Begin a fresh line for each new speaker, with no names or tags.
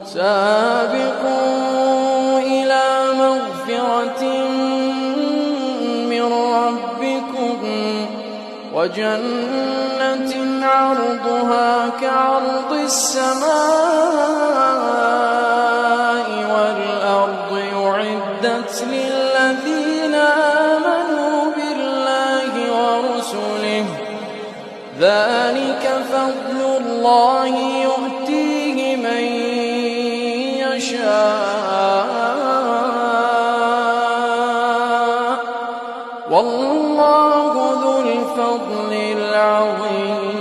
سابقوا إلى مغفرة من ربكم وجنة عرضها كعرض السماء والأرض أعدت للذين آمنوا بالله ورسله ذلك فضل الله يؤتيه من يشاء والله ذو الفضل العظيم.